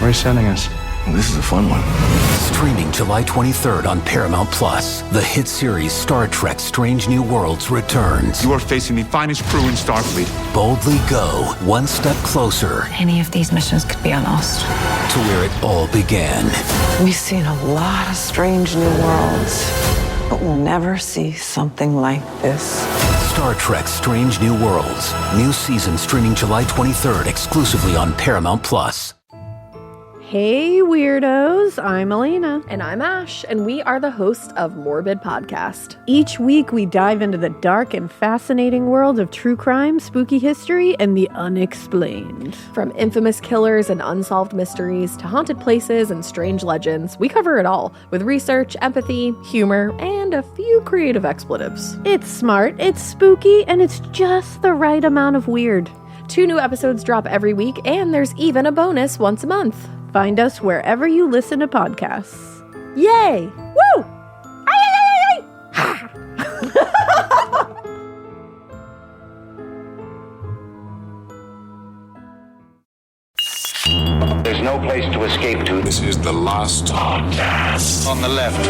Where are you sending us? Well, this is a fun one. Streaming July 23rd on Paramount+, the hit series Star Trek Strange New Worlds returns. You are facing the finest crew in Starfleet. Boldly go one step closer Any of these missions could be on Ost. to where it all began. We've seen a lot of strange new worlds, but we'll never see something like this. Star Trek Strange New Worlds. New season streaming July 23rd exclusively on Paramount+. Hey weirdos, I'm Elena. And I'm Ash, and we are the hosts of Morbid Podcast. Each week we dive into the dark and fascinating world of true crime, spooky history, and the unexplained. From infamous killers and unsolved mysteries to haunted places and strange legends, we cover it all with research, empathy, humor, and a few creative expletives. It's smart, it's spooky, and it's just the right amount of weird. 2 new episodes drop every week, and there's even a bonus once a month. Find us wherever you listen to podcasts. Yay! Woo! Ay, ay, There's no place to escape to. This is the last podcast. On the left.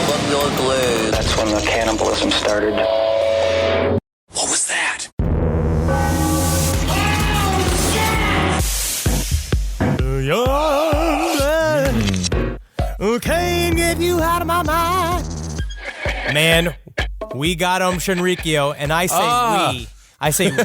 From your glade. That's when the cannibalism started. What was that? Can't get you out of my mind. Man, we got Aum Shinrikyo, and I say we. I say we.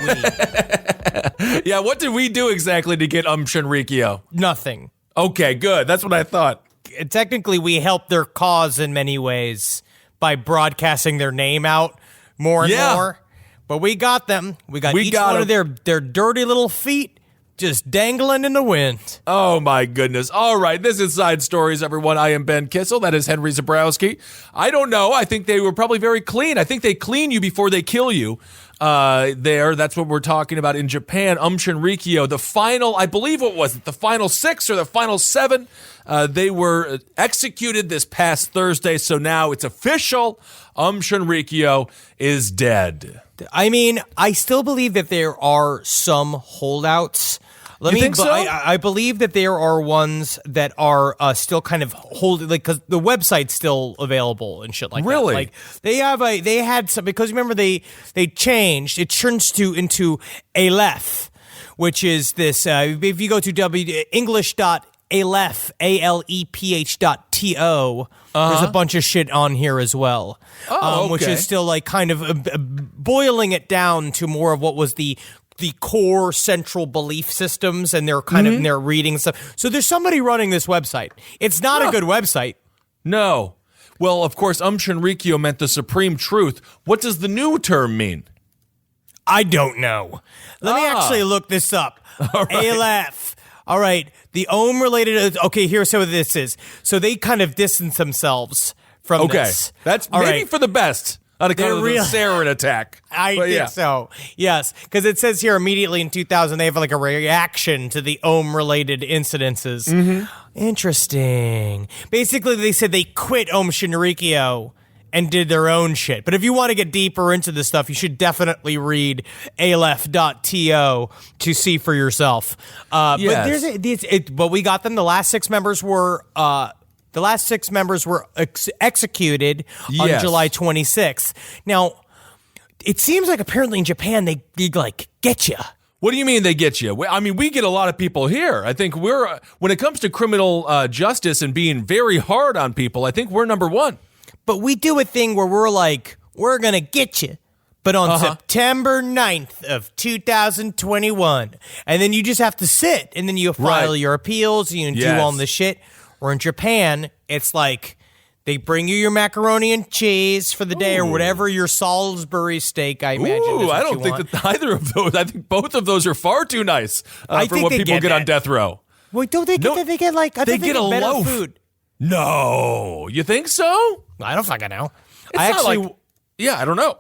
Yeah, what did we do exactly to get Aum Shinrikyo? Nothing. Okay, good. That's what I thought. Technically, we helped their cause in many ways by broadcasting their name out more and more. But we got them. We got each one of their dirty little feet just dangling in the wind. Oh, my goodness. All right, this is Side Stories, everyone. I am Ben Kissel. That is Henry Zabrowski. I don't know. I think they were probably very clean. I think they clean you before they kill you. That's what we're talking about in Japan. Aum Shinrikyo, the final, I believe, what was it? The final 6 or the final 7? They were executed this past Thursday, so now it's official. Aum Shinrikyo is dead. I mean, I still believe that there are some holdouts. You think so? I believe that there are ones that are still kind of holding, like, because the website's still available and shit like that. Really? Like they had some, because remember they changed. It turns into Aleph, which is this. If you go to English.aleph, aleph.to. There's a bunch of shit on here as well, which is still like kind of boiling it down to more of what was the core central belief systems, and they're kind of they're reading stuff. So there's somebody running this website. It's not a good website. No. Well, of course, Aum Shinrikyo meant the supreme truth. What does the new term mean? I don't know. Let me actually look this up. All right. Aleph. All right. The Aum related. Okay, here's what this is. So they kind of distance themselves from this. That's all maybe right. for the best. On account of the sarin attack. I think so. Yes, because it says here immediately in 2000 they have like a reaction to the Aum-related incidences. Interesting. Basically, they said they quit Aum Shinrikyo and did their own shit. But if you want to get deeper into this stuff, you should definitely read aleph.to to see for yourself. Yes. But we got them. The last 6 members were executed on July 26th. Now, it seems like apparently in Japan they like get you. What do you mean they get you? I mean, we get a lot of people here. I think when it comes to criminal justice and being very hard on people, I think we're number 1. But we do a thing where we're like, we're going to get you. But on September 9th of 2021, and then you just have to sit, and then you file your appeals, and you do all this shit. Or in Japan, it's like they bring you your macaroni and cheese for the day or whatever your Salisbury steak, I imagine. Ooh, I don't think that either of those. I think both of those are far too nice for what people get on death row. Wait, don't they get they get like they get a loaf? Food. No, you think so? I don't fucking know. I don't know.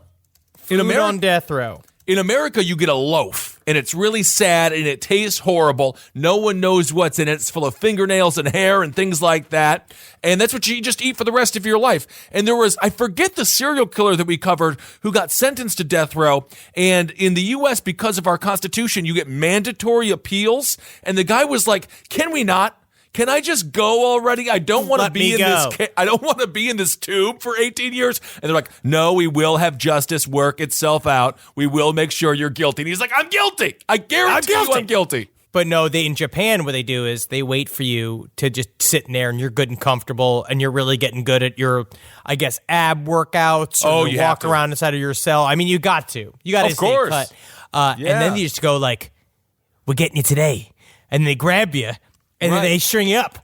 Food on death row. In America, you get a loaf. and it's really sad and it tastes horrible. No one knows what's in it. It's full of fingernails and hair and things like that. And that's what you just eat for the rest of your life. And there was, I forget the serial killer that we covered who got sentenced to death row. And in the U.S., because of our Constitution, you get mandatory appeals. And the guy was like, can we not? Can I just go already? I don't want to be in this. I don't want to be in this tube for 18 years. And they're like, no, we will have justice work itself out. We will make sure you're guilty. And he's like, I'm guilty. I guarantee you I'm guilty. But no, in Japan, what they do is they wait for you to just sit in there and you're good and comfortable and you're really getting good at your, I guess, ab workouts. Or you walk around inside of your cell. I mean, you got to. You got to stay cut. And then you just go like, we're getting you today. And they grab you. And then they string you up.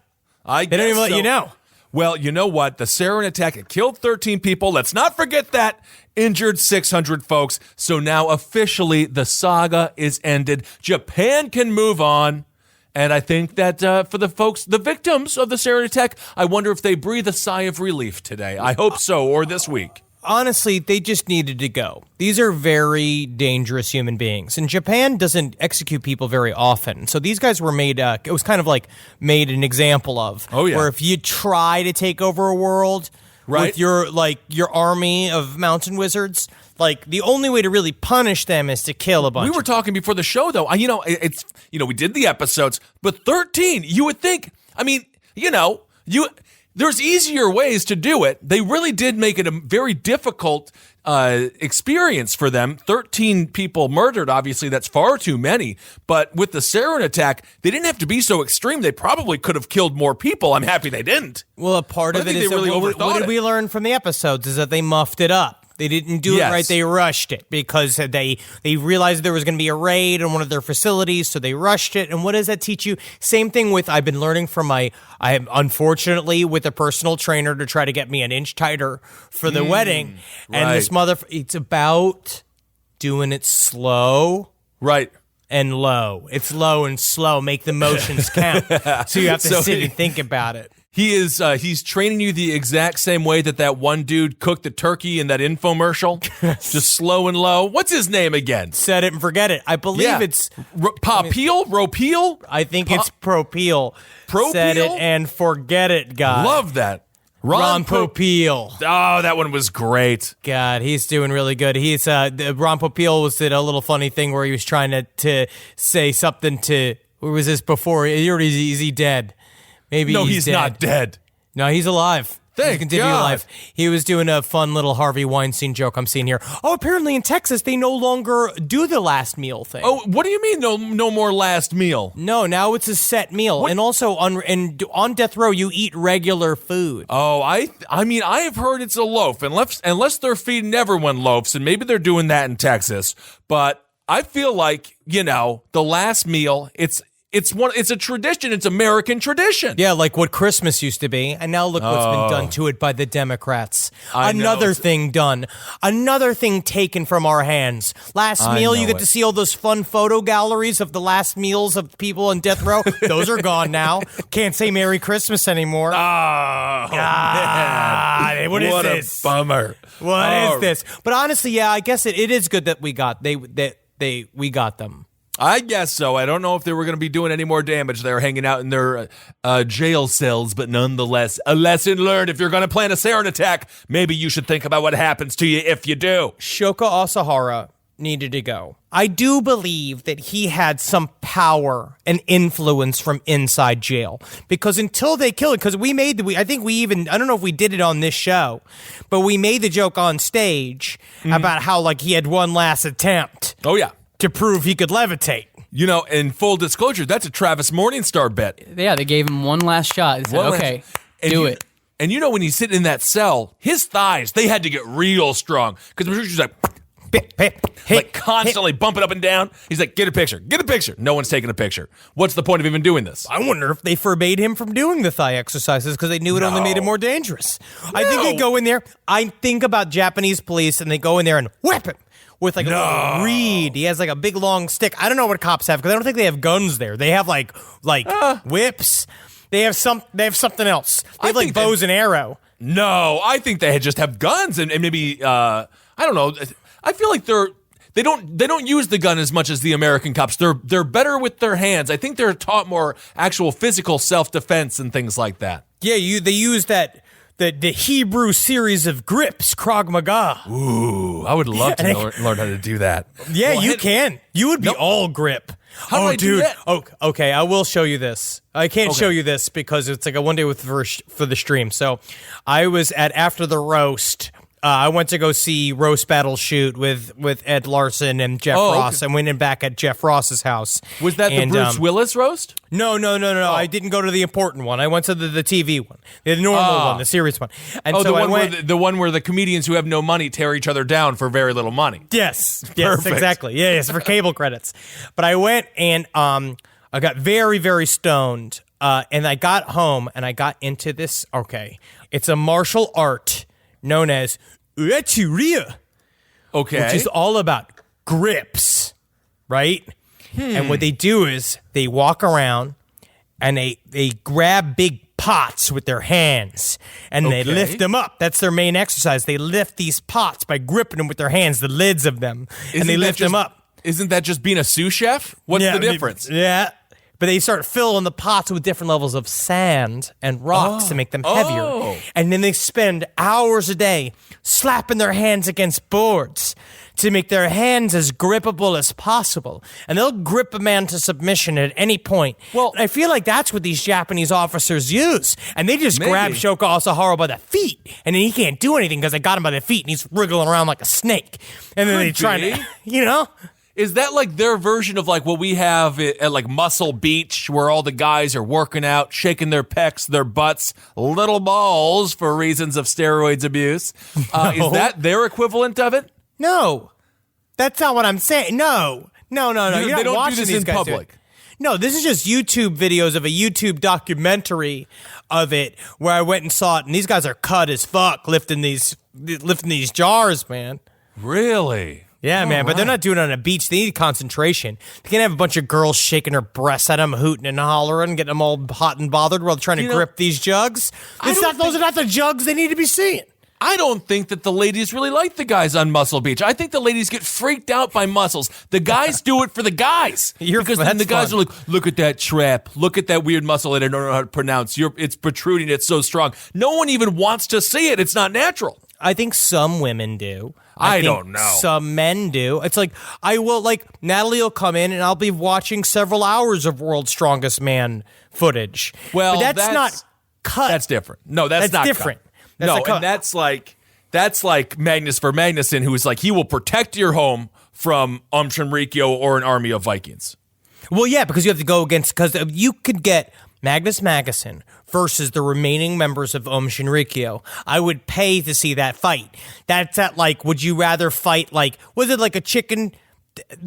They don't even let you know. Well, you know what? The sarin attack, it killed 13 people. Let's not forget that. Injured 600 folks. So now officially the saga is ended. Japan can move on. And I think that for the folks, the victims of the sarin attack, I wonder if they breathe a sigh of relief today. I hope so, or this week. Honestly, they just needed to go. These are very dangerous human beings. And Japan doesn't execute people very often. So these guys were made, it was kind of like made an example of. Oh, yeah. Where if you try to take over a world with your army of mountain wizards, like the only way to really punish them is to kill a bunch. We were talking before the show, though. We did the episodes, but 13, you would think, there's easier ways to do it. They really did make it a very difficult experience for them. 13 people murdered, obviously, that's far too many. But with the sarin attack, they didn't have to be so extreme. They probably could have killed more people. I'm happy they didn't. Well, a part of it is what did we learn from the episodes is that they muffed it up. They didn't do it right. They rushed it because they realized there was going to be a raid on one of their facilities, so they rushed it. And what does that teach you? Same thing with I've been learning from unfortunately with a personal trainer to try to get me an inch tighter for the wedding. And this it's about doing it slow. Right. And low. It's low and slow. Make the motions count. So you have to sit and think about it. He's training you the exact same way that one dude cooked the turkey in that infomercial. Just slow and low. What's his name again? Set it and forget it. I believe it's Ropeel? I think it's Propeel. Set it and forget it, guy. Love that. Ron Popeil. Oh, that one was great. God, he's doing really good. He's Ron Popeil did a little funny thing where he was trying to say something to, where was this before? Is he dead? Maybe he's dead. Not dead. No, he's alive. Thank God. Alive. He was doing a fun little Harvey Weinstein joke I'm seeing here. Oh, apparently in Texas, they no longer do the last meal thing. Oh, what do you mean no more last meal? No, now it's a set meal. What? And also on death row, you eat regular food. Oh, I have heard it's a loaf, unless they're feeding everyone loaves, and maybe they're doing that in Texas. But I feel like, the last meal, it's a tradition. It's American tradition. Yeah, like what Christmas used to be. And now look what's been done to it by the Democrats. Another thing done. Another thing taken from our hands. Last meal, you get to see all those fun photo galleries of the last meals of people on death row. Those are gone now. Can't say Merry Christmas anymore. Man. What is this? What a bummer. What is this? But honestly, yeah, I guess it is good that we got we got them. I guess so. I don't know if they were going to be doing any more damage. They were hanging out in their jail cells, but nonetheless, a lesson learned. If you're going to plan a sarin attack, maybe you should think about what happens to you if you do. Shoko Asahara needed to go. I do believe that he had some power and influence from inside jail, because until they kill it, because I don't know if we did it on this show, but we made the joke on stage about how he had one last attempt. Oh, yeah. To prove he could levitate. In full disclosure, that's a Travis Morningstar bet. Yeah, they gave him one last shot. They said, do it. And when he's sitting in that cell, his thighs, they had to get real strong. Because I'm sure she's constantly bumping up and down. He's like, get a picture. No one's taking a picture. What's the point of even doing this? I wonder if they forbade him from doing the thigh exercises because they knew it only made it more dangerous. No. I think they go in there. I think about Japanese police and they go in there and whip him. With a little reed. He has a big long stick. I don't know what cops have because I don't think they have guns there. They have whips. They have something else. They have bows and arrow. No, I think they just have guns and maybe I don't know. I feel like They don't use the gun as much as the American cops. They're better with their hands. I think they're taught more actual physical self-defense and things like that. Yeah, they use that the Hebrew series of grips, Krav Maga. Ooh, I would love to learn how to do that. Yeah, you can. You would be all grip. How do I do that? Oh, okay, I will show you this. I can't show you this because it's like a one day for the stream. So I was after the roast. I went to go see Roast Battle Shoot with Ed Larson and Jeff Ross. I went in back at Jeff Ross's house. Was that the Bruce Willis roast? No. I didn't go to the important one. I went to the TV one, the normal one, the serious one. And so the one where the comedians who have no money tear each other down for very little money. Yes, exactly. Yes, for cable credits. But I went and I got very, very stoned, and I got home and I got into this. Okay, it's a martial art known as erotica, which is all about grips, right? And what they do is they walk around and they grab big pots with their hands and they lift them up. That's their main exercise. They lift these pots by gripping them with their hands, the lids of them, and they lift them up. Isn't that just being a sous chef? What's the difference? Yeah. But they start filling the pots with different levels of sand and rocks to make them heavier. And then they spend hours a day slapping their hands against boards to make their hands as grippable as possible. And they'll grip a man to submission at any point. Well, I feel like that's what these Japanese officers use. And they just grab Shoko Asahara by the feet. And then he can't do anything because they got him by the feet and he's wriggling around like a snake. And then they try to, you know? Is that like their version of like what we have at like Muscle Beach, where all the guys are working out, shaking their pecs, their butts, little balls for reasons of steroids abuse? Is that their equivalent of it? No, that's not what I'm saying. No. They don't do this in public. No, this is just YouTube videos of a YouTube documentary of it where I went and saw it, and these guys are cut as fuck lifting these jars, man. Really? Yeah, man, but they're not doing it on a beach. They need concentration. They can't have a bunch of girls shaking their breasts at them, hooting and hollering, getting them all hot and bothered while they're trying to grip these jugs. Those are not the jugs they need to be seeing. I don't think that the ladies really like the guys on Muscle Beach. I think the ladies get freaked out by muscles. The guys do it for the guys. Because then the guys are like, look at that trap. Look at that weird muscle that I don't know how to pronounce. It's protruding. It's so strong. No one even wants to see it. It's not natural. I think some women do. I don't know. Some men do. It's like, Natalie will come in and I'll be watching several hours of World's Strongest Man footage. Well, but that's not cut. That's different. No, that's not different. Cut. And that's like Magnus for Magnuson, who is like, he will protect your home from Aum Shinrikyo or an army of Vikings. Well, yeah, because you have to go against, because you could get Magnus Magnuson versus the remaining members of Aum Shinrikyo. I would pay to see that fight. That's at like, would you rather fight like, was it like a chicken,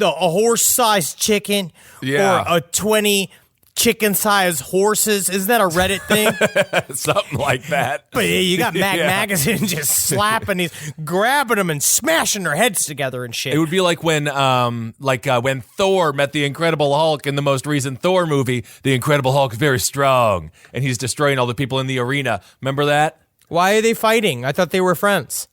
a horse-sized chicken, or a 20 chicken-sized horses? Isn't that a Reddit thing? Something like that. But yeah, you got Magnuson just slapping these, grabbing them and smashing their heads together and shit. It would be like when Thor met the Incredible Hulk in the most recent Thor movie. The Incredible Hulk is very strong, and he's destroying all the people in the arena. Remember that? Why are they fighting? I thought they were friends.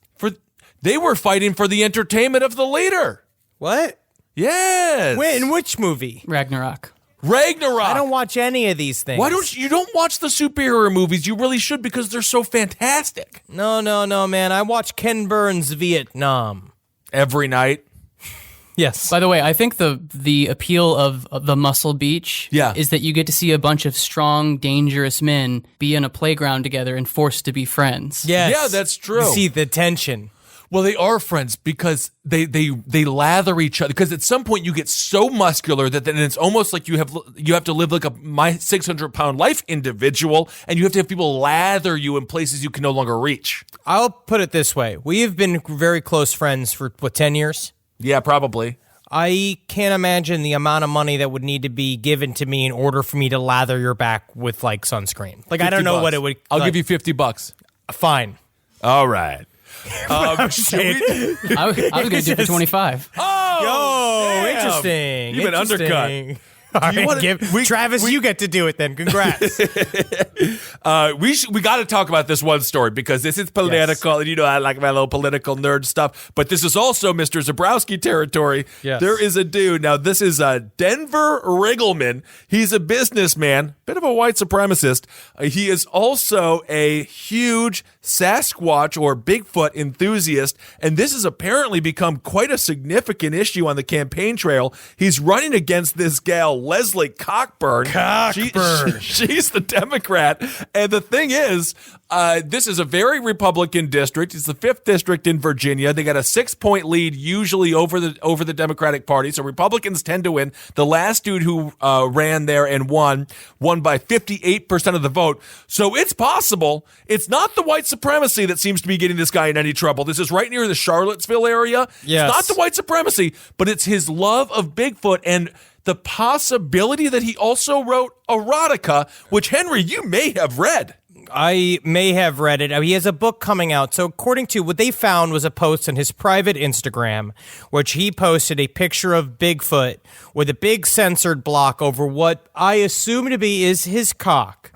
They were fighting for the entertainment of the leader. What? Yes. In which movie? Ragnarok. I don't watch any of these things. Why don't you don't watch the superhero movies? You really should, because they're so fantastic. No, man. I watch Ken Burns' Vietnam every night. Yes. By the way, I think the appeal of the Muscle Beach is that you get to see a bunch of strong, dangerous men be in a playground together and forced to be friends. Yes. Yeah, that's true. You see the tension. Well, they are friends because they lather each other. Because at some point you get so muscular that then it's almost like you have to live like my 600-pound life individual, and you have to have people lather you in places you can no longer reach. I'll put it this way: we have been very close friends for 10 years. Yeah, probably. I can't imagine the amount of money that would need to be given to me in order for me to lather your back with like sunscreen. Like I don't know what it would. I'll give you $50. Fine. All right. I was going to do it for 25. Oh, damn. interesting. You've been undercut. Travis, you get to do it then. Congrats. We got to talk about this one story because this is political, and I like my little political nerd stuff. But this is also Mr. Zabrowski territory. Yes. There is a dude. Now, this is Denver Riggleman. He's a businessman, bit of a white supremacist. He is also a huge Sasquatch or Bigfoot enthusiast, and this has apparently become quite a significant issue on the campaign trail. He's running against this gal, Leslie Cockburn. She's the Democrat, and the thing is, this is a very Republican district. It's the 5th district in Virginia. They got a 6-point lead usually over the Democratic Party, so Republicans tend to win. The last dude who ran there and won by 58% of the vote. So it's possible. It's not the white supremacy that seems to be getting this guy in any trouble. This is right near the Charlottesville area. Yes. It's not the white supremacy, but it's his love of Bigfoot and the possibility that he also wrote erotica, which, Henry, you may have read. I may have read it. He has a book coming out. So according to what they found was a post on his private Instagram, which he posted a picture of Bigfoot with a big censored block over what I assume to be is his cock.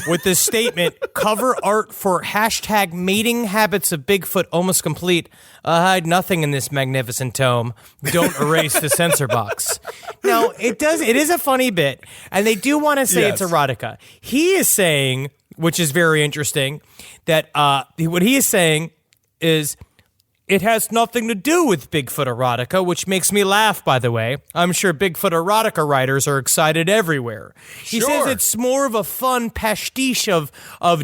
With the statement, cover art for hashtag mating habits of Bigfoot almost complete. Hide nothing in this magnificent tome. Don't erase the censor box. Now, it is a funny bit, and they do want to say it's erotica. He is saying, which is very interesting, that what he is saying is it has nothing to do with Bigfoot erotica, which makes me laugh, by the way. I'm sure Bigfoot erotica writers are excited everywhere. He says it's more of a fun pastiche of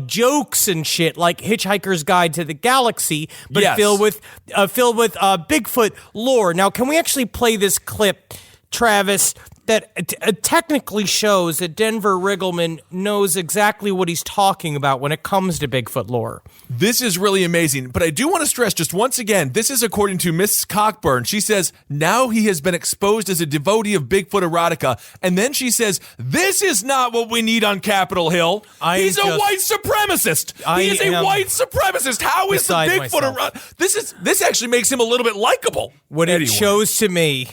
jokes and shit, like Hitchhiker's Guide to the Galaxy, but filled with Bigfoot lore. Now, can we actually play this clip, Travis, that technically shows that Denver Riggleman knows exactly what he's talking about when it comes to Bigfoot lore? This is really amazing, but I do want to stress just once again, this is according to Miss Cockburn. She says, now he has been exposed as a devotee of Bigfoot erotica, and then she says, this is not what we need on Capitol Hill. He's a white supremacist. He is a white supremacist. How is the Bigfoot erotica? This actually makes him a little bit likable. What it shows to me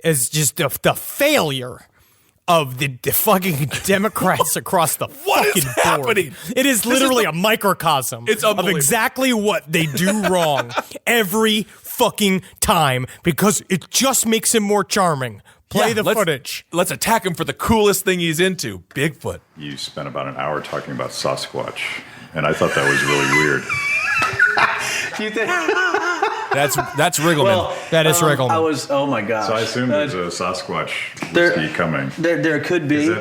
is just the failure of the fucking Democrats across the fucking board. Happening? It is literally a microcosm of exactly what they do wrong every fucking time because it just makes him more charming. Play the footage. Let's attack him for the coolest thing he's into, Bigfoot. You spent about an hour talking about Sasquatch, and I thought that was really weird. You think? That's Riggleman. Well, that is Riggleman. Oh my gosh. So I assume there's a Sasquatch whiskey coming. There could be.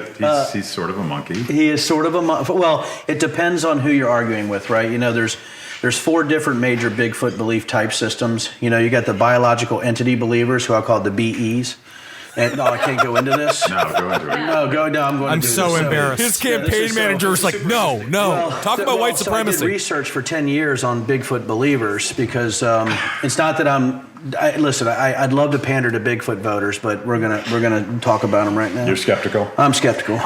He's sort of a monkey. He is sort of a monkey. Well, it depends on who you're arguing with, right? There's 4 different major Bigfoot belief type systems. You got the biological entity believers, who I call the BEs. And no, I can't go into this. No, go into it. No, go down. I'm so embarrassed. His campaign manager is like, no. Talk about white supremacy. I did research for 10 years on Bigfoot believers because it's not that I'd love to pander to Bigfoot voters, but we're gonna talk about them right now. You're skeptical? I'm skeptical.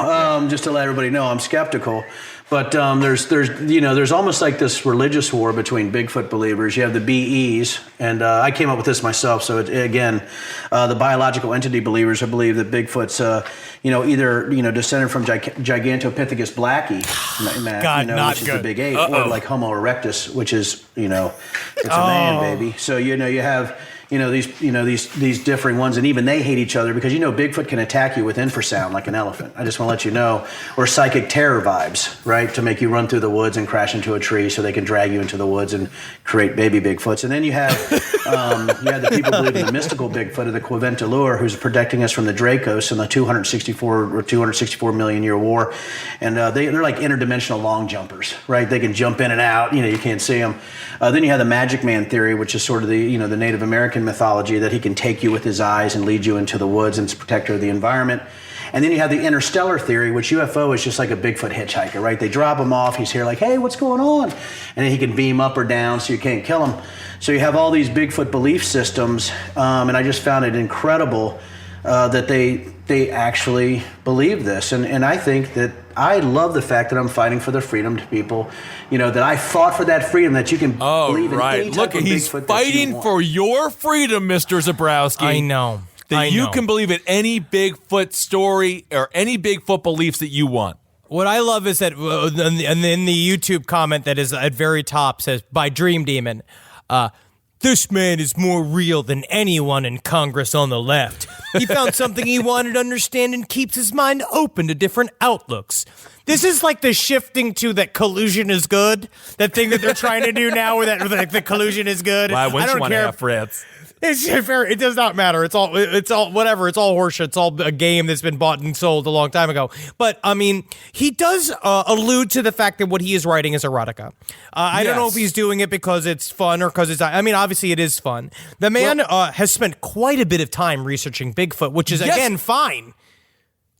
Just to let everybody know, I'm skeptical. But there's almost like this religious war between Bigfoot believers. You have the BEs, and I came up with this myself. So the biological entity believers who believe that Bigfoot's either descended from Gigantopithecus blackie, which is the big ape, or like Homo erectus, which is it's a man, baby. So you have. These differing ones, and even they hate each other because Bigfoot can attack you with infrasound like an elephant. I just want to let you know, or psychic terror vibes, right, to make you run through the woods and crash into a tree so they can drag you into the woods and create baby Bigfoots. And then you have the people believing the mystical Bigfoot of the Queventalur, who's protecting us from the Dracos in the 264 million year war, and they're like interdimensional long jumpers, right? They can jump in and out. You can't see them. Then you have the Magic Man theory, which is sort of the Native American mythology that he can take you with his eyes and lead you into the woods and is a protector of the environment. And then you have the interstellar theory, which UFO is just like a Bigfoot hitchhiker, right? They drop him off. He's here like, hey, what's going on? And then he can beam up or down so you can't kill him. So you have all these Bigfoot belief systems. And I just found it incredible that they actually believe this. And I think that I love the fact that I'm fighting for the freedom to people, that I fought for that freedom, that you can believe in any type of he's Bigfoot fighting for your freedom, Mr. Zabrowski. I know. that you can believe in any Bigfoot story or any Bigfoot beliefs that you want. What I love is that in the YouTube comment that is at very top says, by Dream Demon, this man is more real than anyone in Congress on the left. He found something he wanted to understand and keeps his mind open to different outlooks. This is like the shifting to that collusion is good. That thing that they're trying to do now where that the collusion is good. Why wouldn't you want to have France? It does not matter. It's all whatever. It's all horseshit. It's all a game that's been bought and sold a long time ago. But I mean, he does allude to the fact that what he is writing is erotica. I don't know if he's doing it because it's fun or because it's. I mean, obviously it is fun. The man has spent quite a bit of time researching Bigfoot, which is again fine.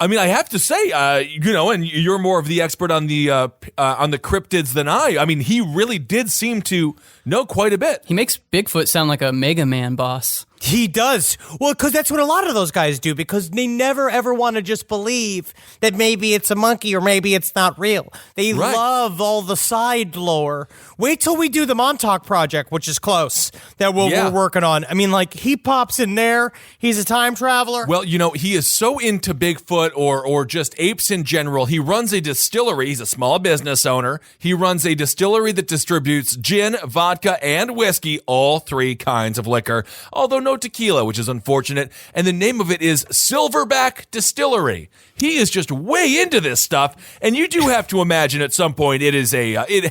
I mean, I have to say, and you're more of the expert on the cryptids than I. I mean, he really did seem to know quite a bit. He makes Bigfoot sound like a Mega Man boss. He does. Well, because that's what a lot of those guys do, because they never, ever want to just believe that maybe it's a monkey or maybe it's not real. They love all the side lore. Wait till we do the Montauk Project, which is close, that we're working on. I mean, like, he pops in there. He's a time traveler. Well, he is so into Bigfoot or just apes in general. He runs a distillery. He's a small business owner. He runs a distillery that distributes gin, vodka, and whiskey, all three kinds of liquor, although no tequila, which is unfortunate, and the name of it is Silverback Distillery. He is just way into this stuff, and you do have to imagine at some point it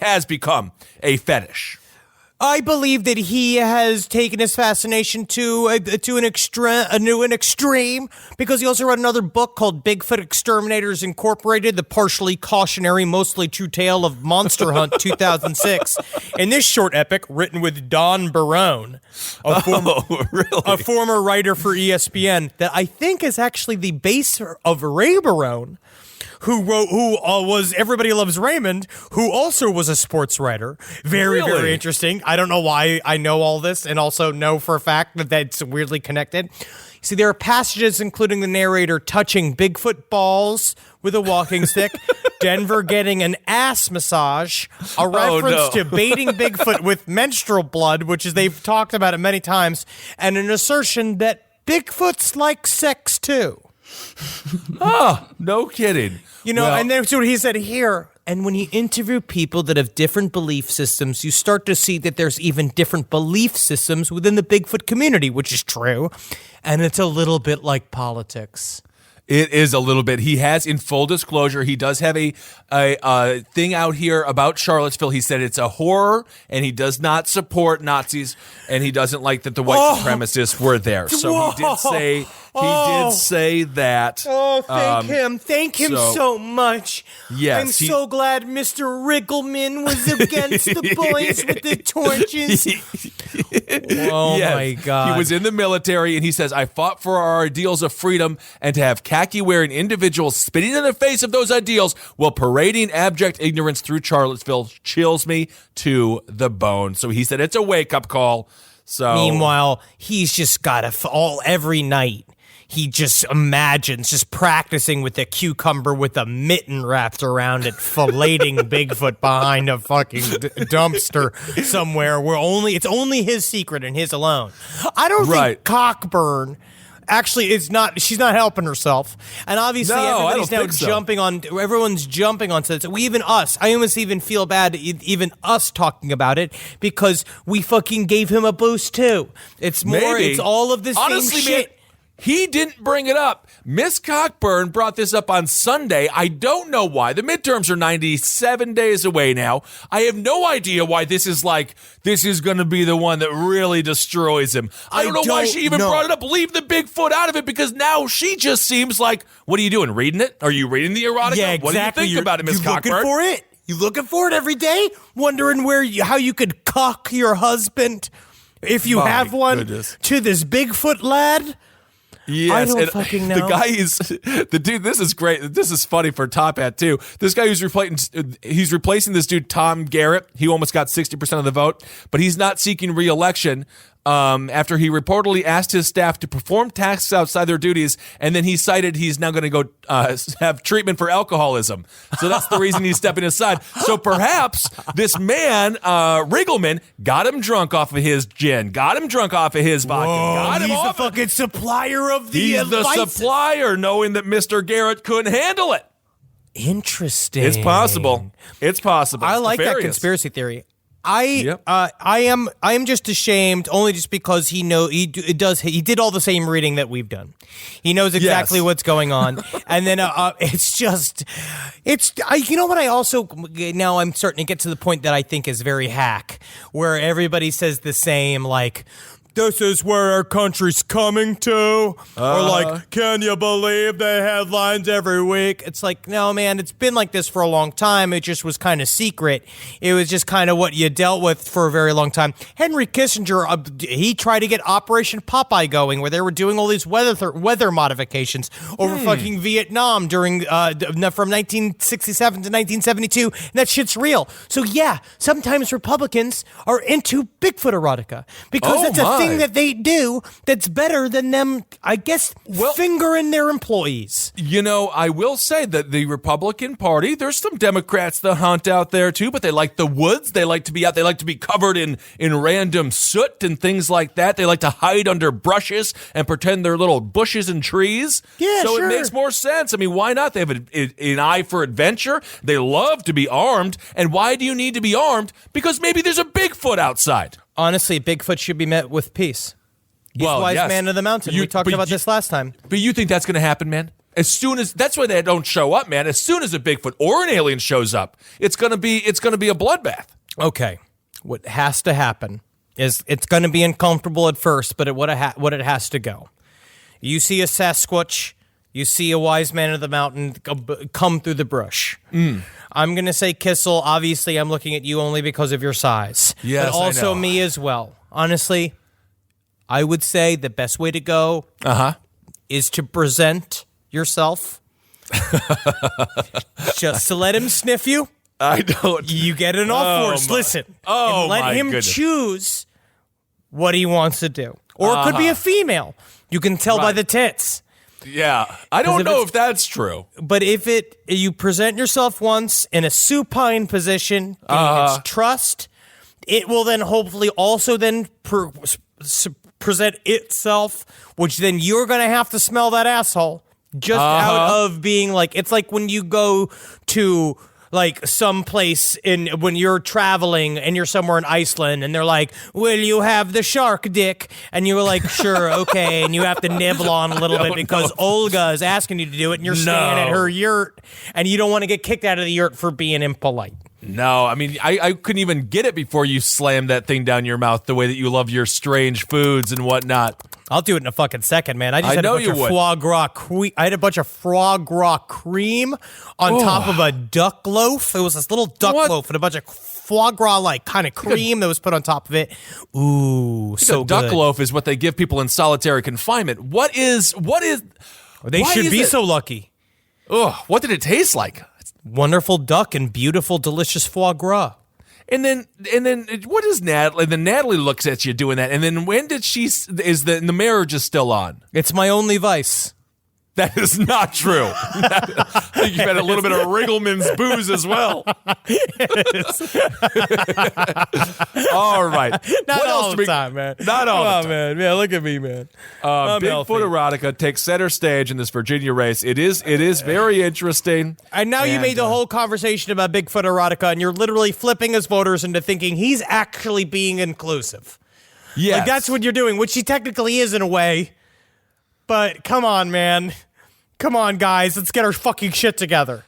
has become a fetish. I believe that he has taken his fascination to an extreme, because he also wrote another book called Bigfoot Exterminators Incorporated, the partially cautionary, mostly true tale of Monster Hunt 2006. In this short epic, written with Don Barone, a former writer for ESPN, that I think is actually the base of Ray Barone, who was Everybody Loves Raymond, who also was a sports writer. Very interesting. I don't know why I know all this, and also know for a fact that that's weirdly connected. See, there are passages including the narrator touching Bigfoot balls with a walking stick, Denver getting an ass massage, a reference to baiting Bigfoot with menstrual blood, which is they've talked about it many times, and an assertion that Bigfoot's like sex too. No kidding. And that's what he said here. And when you interview people that have different belief systems, you start to see that there's even different belief systems within the Bigfoot community, which is true. And it's a little bit like politics. It is a little bit. He has, in full disclosure, he does have a thing out here about Charlottesville. He said it's a horror, and he does not support Nazis, and he doesn't like that the white supremacists were there. So he did say that. Oh, thank him so much. Yes, I'm so glad Mr. Riggleman was against the boys with the torches. My God. He was in the military, and he says, I fought for our ideals of freedom, and to have khaki-wearing individuals spitting in the face of those ideals while parading abject ignorance through Charlottesville chills me to the bone. So he said it's a wake-up call. So meanwhile, he's just got every night. He just imagines just practicing with a cucumber with a mitten wrapped around it, filleting Bigfoot behind a fucking dumpster somewhere where it's only his secret and his alone. I don't think Cockburn actually she's not helping herself. And obviously everybody's now everyone's jumping onto this. I almost even feel bad, even us talking about it, because we fucking gave him a boost too. It's all of this same shit. He didn't bring it up. Miss Cockburn brought this up on Sunday. I don't know why. The midterms are 97 days away now. I have no idea why this is going to be the one that really destroys him. I don't know why she even brought it up. Leave the Bigfoot out of it, because now she just seems like, what are you doing? Reading it? Are you reading the erotica? Yeah, exactly. What do you think about it, Miss Cockburn? Looking for it? You looking for it every day? Wondering how you could cock your husband, if you have one, to this Bigfoot lad? Yes, I don't fucking know. The dude. This is great. This is funny for Top Hat too. This guy he's replacing this dude Tom Garrett. He almost got 60% of the vote, but he's not seeking re-election. after he reportedly asked his staff to perform tasks outside their duties, and then he cited he's now going to go have treatment for alcoholism. So that's the reason he's stepping aside. So perhaps this man, Riggleman, got him drunk off of his gin, got him drunk off of his vodka. Got him he's off the fucking supplier of the He's the supplier, knowing that Mr. Garrett couldn't handle it. Interesting. It's possible. It's possible. I It's like that nefarious. conspiracy theory. I am just ashamed only just because he did all the same reading that we've done. He knows exactly what's going on, and then you know what, I also now I'm starting to get to the point that I think is very hack, where everybody says the same, like, this is where our country's coming to. Or like, can you believe the headlines every week? It's like, no, man, it's been like this for a long time. It just was kind of secret. It was just kind of what you dealt with for a very long time. Henry Kissinger, he tried to get Operation Popeye going, where they were doing all these weather modifications over fucking Vietnam during from 1967 to 1972. And that shit's real. So yeah, sometimes Republicans are into Bigfoot erotica because it's a thing that they do that's better than them, I guess, fingering their employees. You know, I will say that the Republican Party, there's some Democrats that hunt out there too, but they like the woods. They like to be out. They like to be covered in random soot and things like that. They like to hide under brushes and pretend they're little bushes and trees. Yeah, so sure. it makes more sense. I mean, why not? They have an eye for adventure. They love to be armed. And why do you need to be armed? Because maybe there's a Bigfoot outside. Honestly, Bigfoot should be met with peace. He's the wise man of the mountain. We talked about this last time. But you think that's going to happen, man? That's why they don't show up, man. As soon as a Bigfoot or an alien shows up, it's going to be a bloodbath. Okay. What has to happen is it's going to be uncomfortable at first, but what it has to go. You see a Sasquatch, you see a wise man of the mountain come through the brush. I'm going to say Kissel. Obviously, I'm looking at you only because of your size. Yes, but also I know. me as well. Honestly, I would say the best way to go is to present yourself. Just to let him sniff you. I don't. You get an off-force. Listen. And let him choose what he wants to do. Or it could be a female. You can tell by the tits. Yeah, I don't know if that's true. But if you present yourself once in a supine position, its trust, it will then hopefully also then present itself, which then you're going to have to smell that asshole just out of being like, it's like when you go to like some place when you're traveling and you're somewhere in Iceland and they're like, will you have the shark dick? And you're like, sure, okay. And you have to nibble on a little bit because Olga is asking you to do it and you're staying at her yurt and you don't want to get kicked out of the yurt for being impolite. No, I mean, I couldn't even get it before you slammed that thing down your mouth the way that you love your strange foods and whatnot. I'll do it in a fucking second, man. I just had a bunch of foie gras I had a bunch of foie gras cream on top of a duck loaf. It was this little duck loaf and a bunch of foie gras like kind of cream that was put on top of it. Ooh, so duck good. loaf is what they give people in solitary confinement. What is? They should be so lucky. Ugh, what did it taste like? Wonderful duck and beautiful, delicious foie gras. And then what is Natalie? And then Natalie looks at you doing that. And then when did the marriage is still on? It's my only vice. That is not true. I think you've had a little bit of Riggleman's booze as well. All right. Not all the time, man. Not all the time. Man. Yeah, look at me, man. Bigfoot erotica takes center stage in this Virginia race. It is very interesting. And now you made the whole conversation about Bigfoot erotica, and you're literally flipping his voters into thinking he's actually being inclusive. Yeah, like that's what you're doing, which he technically is in a way. But come on, man. Come on, guys. Let's get our fucking shit together.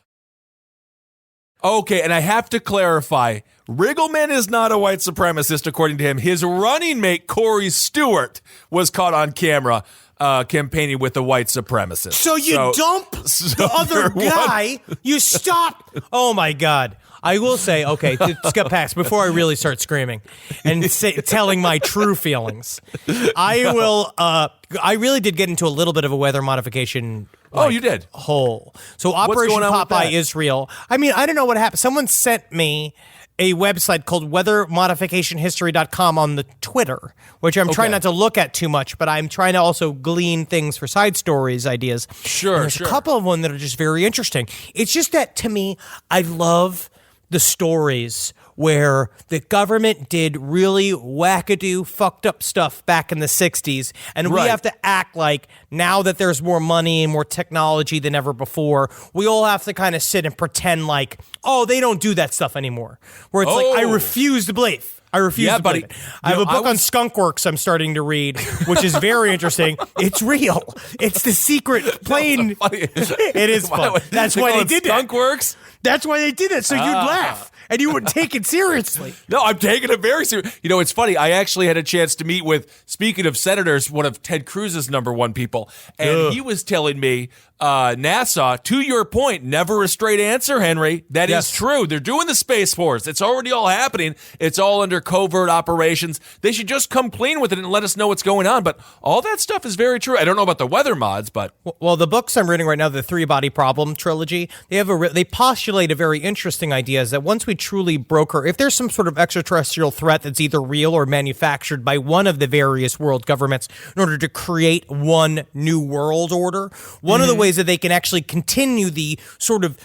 Okay, and I have to clarify. Riggleman is not a white supremacist, according to him. His running mate, Corey Stewart, was caught on camera campaigning with a white supremacist. So you dump the other guy. You stop. Oh, my God. I will say, okay, skip past before I really start screaming and telling my true feelings. I really did get into a little bit of a weather modification. You did? Hole. So Operation Popeye is real. I mean, I don't know what happened. Someone sent me a website called weathermodificationhistory.com on the Twitter, which I'm trying not to look at too much, but I'm trying to also glean things for side stories, ideas. Sure, There's a couple of them that are just very interesting. It's just that, to me, I love the stories where the government did really wackadoo, fucked up stuff back in the 60s, and we have to act like now that there's more money and more technology than ever before, we all have to kind of sit and pretend like, oh, they don't do that stuff anymore. Where it's like, I refuse to believe. I refuse to believe it. I have a book on skunk works I'm starting to read, which is very interesting. It's real. It's the secret plane. It is fun. That's why they did skunk works? That's why they did it, so you'd laugh. And you wouldn't take it seriously. No, I'm taking it very seriously. You know, it's funny. I actually had a chance to meet with, speaking of senators, one of Ted Cruz's #1 people. And he was telling me, NASA, to your point, never a straight answer, Henry. That is true. They're doing the Space Force. It's already all happening. It's all under covert operations. They should just come clean with it and let us know what's going on. But all that stuff is very true. I don't know about the weather mods, but... Well, the books I'm reading right now, the Three Body Problem trilogy, they postulate a very interesting idea, is that once we truly broker, if there's some sort of extraterrestrial threat that's either real or manufactured by one of the various world governments in order to create one new world order, one of the ways that they can actually continue the sort of,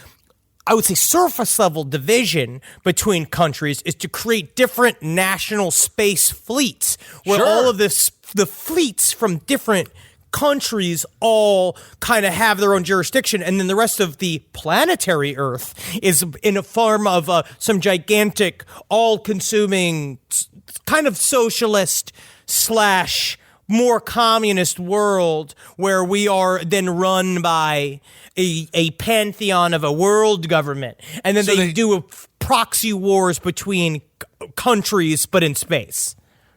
I would say, surface level division between countries is to create different national space fleets where all of the fleets from different countries all kind of have their own jurisdiction, and then the rest of the planetary Earth is in a form of some gigantic, all-consuming kind of socialist / more communist world where we are then run by a pantheon of a world government, and then they do proxy wars between countries, but in space.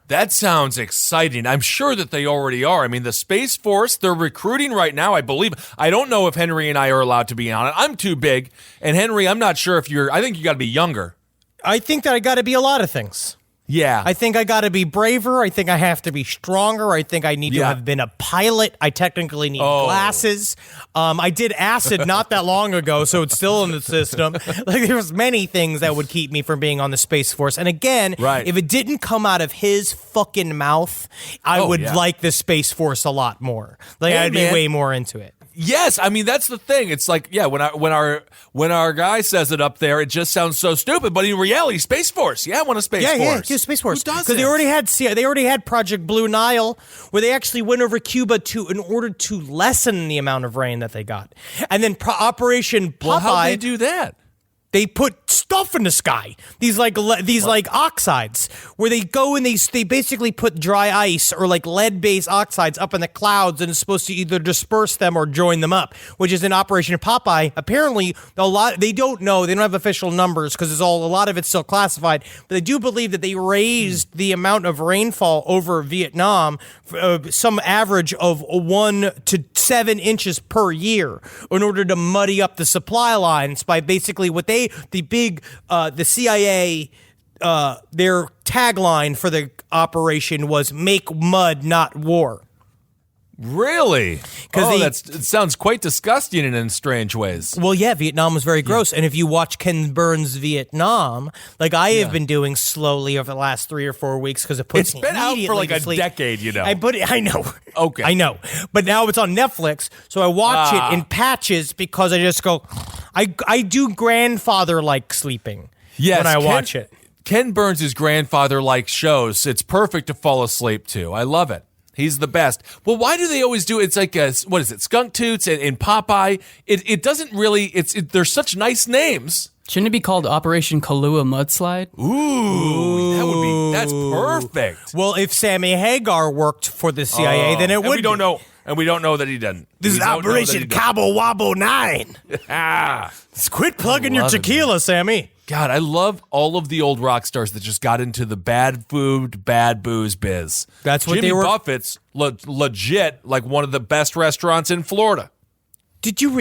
That sounds exciting. I'm sure that they already are. I mean, the Space Force, they're recruiting right now, I believe. I don't know if Henry and I are allowed to be on it. I'm too big. And Henry, I'm not sure if I think you got to be younger. I think that I got to be a lot of things. Yeah. I think I got to be braver. I think I have to be stronger. I think I need to have been a pilot. I technically need glasses. I did acid not that long ago, so it's still in the system. Like, there's many things that would keep me from being on the Space Force. And again, if it didn't come out of his fucking mouth, I would like the Space Force a lot more. Like, I'd be way more into it. Yes, I mean, that's the thing. It's like, when our guy says it up there, it just sounds so stupid. But in reality, Space Force, I want a Space Force. Yeah, Space Force. Who doesn't? Because they already had Project Blue Nile, where they actually went over Cuba in order to lessen the amount of rain that they got, and then Operation Popeye. Well, how'd they do that? They put stuff in the sky. These oxides, where they go and they basically put dry ice or like lead-based oxides up in the clouds, and it's supposed to either disperse them or join them up, which is in Operation Popeye. Apparently, they don't know. They don't have official numbers because a lot of it's still classified. But they do believe that they raised the amount of rainfall over Vietnam, some average of 1 to 7 inches per year, in order to muddy up the supply lines by basically the CIA, their tagline for the operation was "Make mud, not war." Really? It sounds quite disgusting in strange ways. Well, yeah, Vietnam was very gross. And if you watch Ken Burns' Vietnam, like I have been doing slowly over the last 3 or 4 weeks, because it puts it's been out for like a decade, you know. I know. Okay. I know. But now it's on Netflix, so I watch it in patches because I just go, I do grandfather-like sleeping when I watch it. Ken Burns' grandfather-like shows, it's perfect to fall asleep to. I love it. He's the best. Well, why do they always do it? It's like, what is it, Skunk Toots and Popeye? It doesn't really, they're such nice names. Shouldn't it be called Operation Kahlua Mudslide? Ooh, that's perfect. Well, if Sammy Hagar worked for the CIA, then it would. We don't know. And we don't know that he didn't. This is Operation Cabo Wabo 9. Quit plugging your tequila, Sammy. God, I love all of the old rock stars that just got into the bad food, bad booze biz. That's what Jimmy they were. Buffett's legit like one of the best restaurants in Florida.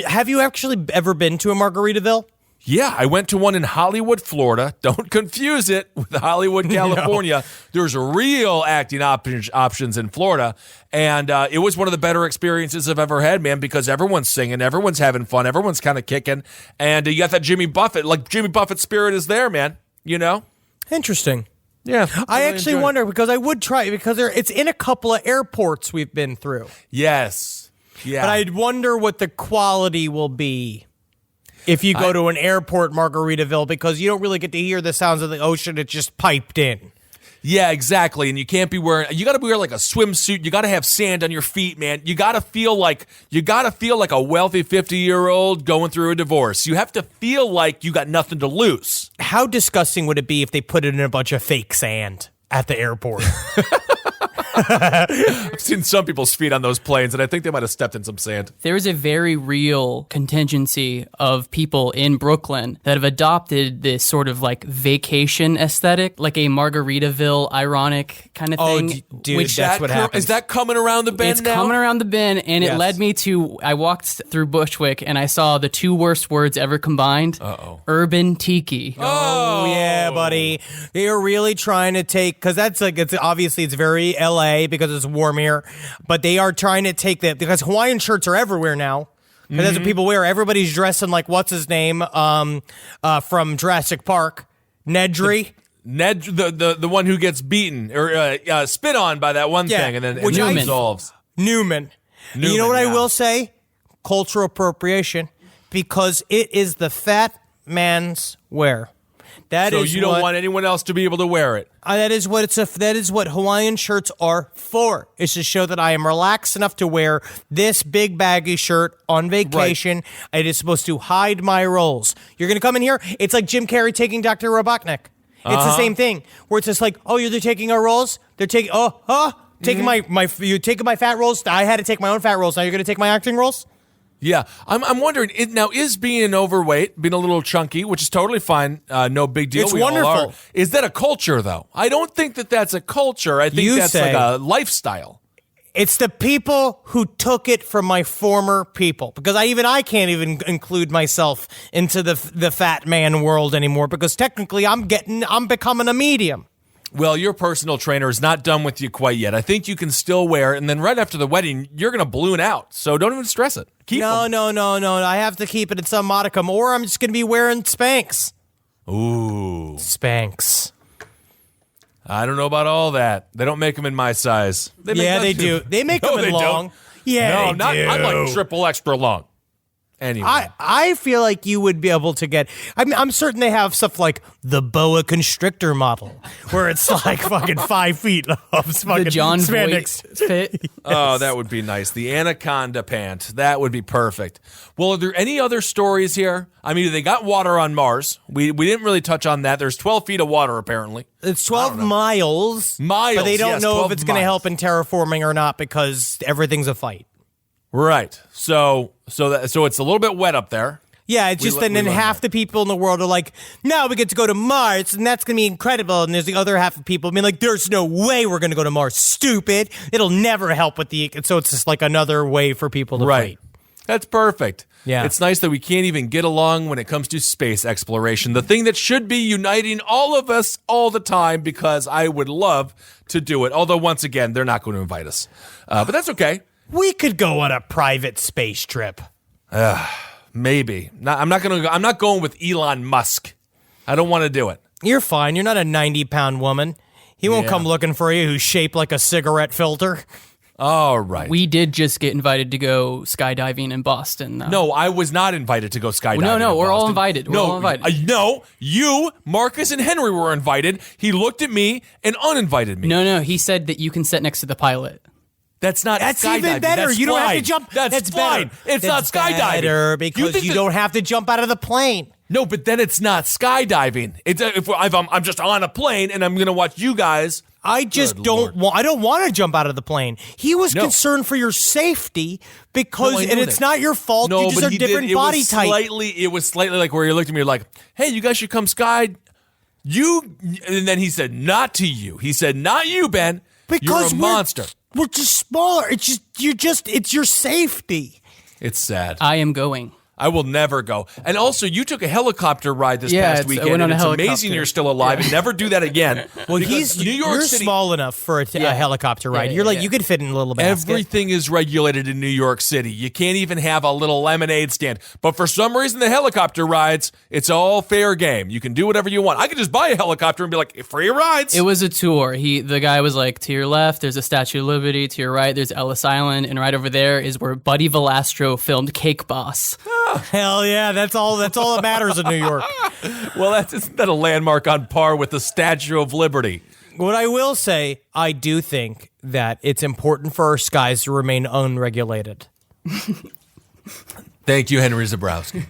Have you actually ever been to a Margaritaville? Yeah, I went to one in Hollywood, Florida. Don't confuse it with Hollywood, California. No. There's real acting options in Florida. And it was one of the better experiences I've ever had, man, because everyone's singing, everyone's having fun, everyone's kind of kicking. And you got that Jimmy Buffett, like Jimmy Buffett spirit is there, man. you know? Interesting. Yeah. I actually wonder, because I would try, because it's in a couple of airports we've been through. Yes. Yeah. But I'd wonder what the quality will be if you go to an airport Margaritaville, because you don't really get to hear the sounds of the ocean. It's just piped in. Yeah, exactly. And you can't be you got to wear like a swimsuit. You got to have sand on your feet, man. You got to feel like a wealthy 50-year-old going through a divorce. You have to feel like you got nothing to lose. How disgusting would it be if they put it in a bunch of fake sand at the airport? I've seen some people's feet on those planes, and I think they might have stepped in some sand. There is a very real contingency of people in Brooklyn that have adopted this sort of like vacation aesthetic, like a Margaritaville ironic kind of thing. Oh, dude, that's what happens. Is that coming around the bend It's now? coming around the bend, and it led me to, I walked through Bushwick, and I saw the two worst words ever combined. Urban tiki. Oh, yeah, buddy. They are really trying to take, because that's like, it's obviously it's very LA because it's warm here, but they are trying to take that, because Hawaiian shirts are everywhere now. Because that's what people wear. Everybody's dressing like, what's his name, from Jurassic Park, Nedry. Ned, the one who gets beaten or spit on by that one thing, and then it dissolves. Newman. You know what I will say? Cultural appropriation, because it is the fat man's wear. So you don't want anyone else to be able to wear it. That is what Hawaiian shirts are for. It's to show that I am relaxed enough to wear this big baggy shirt on vacation. Right. It is supposed to hide my rolls. You're going to come in here. It's like Jim Carrey taking Dr. Robotnik. It's the same thing, where it's just like, oh, they're taking our rolls. They're taking taking you're taking my fat rolls. I had to take my own fat rolls. Now you're going to take my acting rolls. Yeah, I'm wondering, now is being overweight, being a little chunky, which is totally fine, no big deal. It's wonderful. Is that a culture, though? I don't think that's a culture. I think that's like a lifestyle. It's the people who took it from my former people, because I can't even include myself into the fat man world anymore, because technically I'm becoming a medium. Well, your personal trainer is not done with you quite yet. I think you can still wear it, and then right after the wedding, you're going to balloon out. So don't even stress it. Keep them. No. I have to keep it at some modicum, or I'm just going to be wearing Spanx. Ooh. Spanx. I don't know about all that. They don't make them in my size. They do. They make them in long. Don't. Yeah, no, I'm like triple extra long. Anyway. I feel like you would be able to get. I'm certain they have stuff like the boa constrictor model, where it's like fucking 5 feet of fucking the John spandex fit. Yes. Oh, that would be nice. The anaconda pant. That would be perfect. Well, are there any other stories here? I mean, they got water on Mars. We didn't really touch on that. There's 12 feet of water, apparently. It's 12 miles. But they don't know if it's going to help in terraforming or not, because everything's a fight. Right. So it's a little bit wet up there. Yeah, it's just then half the people in the world are like, no, we get to go to Mars, and that's going to be incredible. And there's the other half of people like, there's no way we're going to go to Mars. Stupid. It'll never help with so it's just like another way for people to fight. That's perfect. Yeah. It's nice that we can't even get along when it comes to space exploration, the thing that should be uniting all of us all the time, because I would love to do it. Although, once again, they're not going to invite us. But that's okay. We could go on a private space trip. Maybe. I'm not going with Elon Musk. I don't want to do it. You're fine. You're not a 90-pound woman. He won't come looking for you who's shaped like a cigarette filter. All right. We did just get invited to go skydiving in Boston, though. No, I was not invited to go skydiving. No, we're Boston. all invited. We're all invited. No, you, Marcus, and Henry were invited. He looked at me and uninvited me. No, he said that you can sit next to the pilot. That's skydiving. Even better. That's you don't fine. have to jump. That's fine. Better. It's not skydiving. Better because you don't have to jump out of the plane. No, but then it's not skydiving. It's if I'm just on a plane and I'm going to watch you guys. I just don't want. I don't want to jump out of the plane. He was concerned for your safety because, and it's not your fault. No, you just but are different body type. It was slightly like where you looked at me, you're like, "Hey, you guys should come sky." And then he said, "Not to you." He said, "Not you, Ben. Because you're a monster." We're just smaller. It's your safety. It's sad. I am going. I will never go. And also, you took a helicopter ride this past weekend. I went on and a it's amazing you're still alive and never do that again. Well, Because New York you're City, small enough for a helicopter ride. You're like, you could fit in a little basket. everything is regulated in New York City. You can't even have a little lemonade stand. But for some reason, the helicopter rides, it's all fair game. You can do whatever you want. I could just buy a helicopter and be like, free rides. It was a tour. The guy was like, to your left, there's a Statue of Liberty. To your right, there's Ellis Island. And right over there is where Buddy Valastro filmed Cake Boss. Hell yeah, that's all that matters in New York. Well, isn't that a landmark on par with the Statue of Liberty? What I will say, I do think that it's important for our skies to remain unregulated. Thank you, Henry Zabrowski.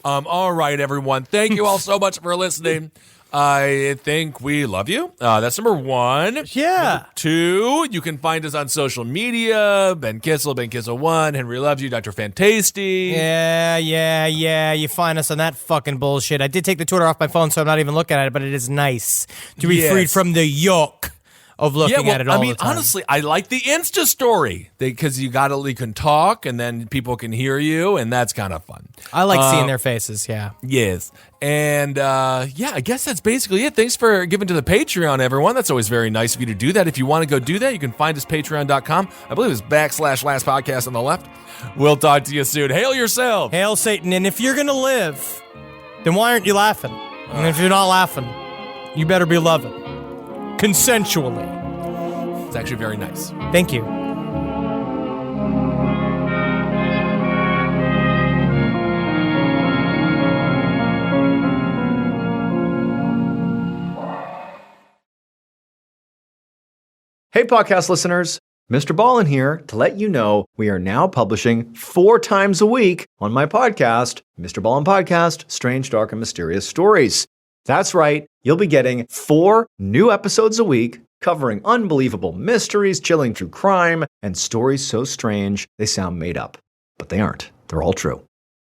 All right, everyone. Thank you all so much for listening. I think we love you. That's number one. Yeah. Number two, you can find us on social media. Ben Kissel, Ben Kissel1. Henry loves you. Dr. Fantasty. Yeah. You find us on that fucking bullshit. I did take the Twitter off my phone, so I'm not even looking at it, but it is nice to be freed from the yoke of looking at it all the time. Honestly, I like the Insta story because you can talk and then people can hear you, and that's kind of fun. I like seeing their faces, yeah. Yes. And I guess that's basically it. Thanks for giving to the Patreon, everyone. That's always very nice of you to do that. If you want to go do that, you can find us patreon.com. I believe it's /last podcast on the left. We'll talk to you soon. Hail yourself. Hail Satan. And if you're going to live, then why aren't you laughing? And if you're not laughing, you better be loving. Consensually. It's actually very nice. Thank you. Hey, podcast listeners. Mr. Ballin here to let you know we are now publishing 4 times a week on my podcast, Mr. Ballin Podcast, Strange, Dark, and Mysterious Stories. That's right. You'll be getting 4 new episodes a week covering unbelievable mysteries, chilling true crime, and stories so strange they sound made up. But they aren't. They're all true.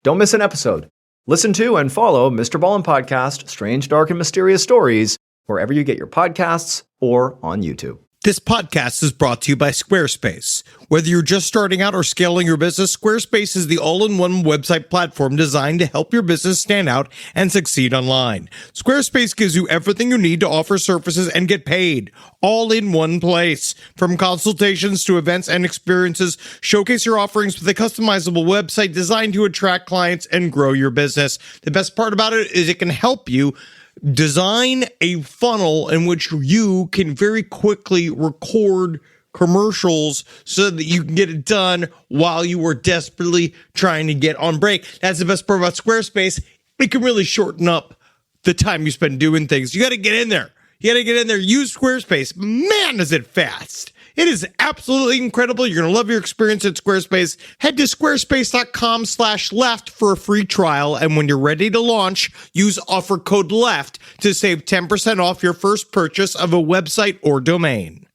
Don't miss an episode. Listen to and follow Mr. Ballin Podcast, Strange, Dark, and Mysterious Stories wherever you get your podcasts or on YouTube. This podcast is brought to you by Squarespace. Whether you're just starting out or scaling your business, Squarespace is the all-in-one website platform designed to help your business stand out and succeed online. Squarespace gives you everything you need to offer services and get paid, all in one place. From consultations to events and experiences, showcase your offerings with a customizable website designed to attract clients and grow your business. The best part about it is it can help you design a funnel in which you can very quickly record commercials so that you can get it done while you are desperately trying to get on break. That's the best part about Squarespace. It can really shorten up the time you spend doing things. You got to get in there. Use Squarespace. Man, is it fast. It is absolutely incredible. You're going to love your experience at Squarespace. Head to squarespace.com/left for a free trial. And when you're ready to launch, use offer code LEFT to save 10% off your first purchase of a website or domain.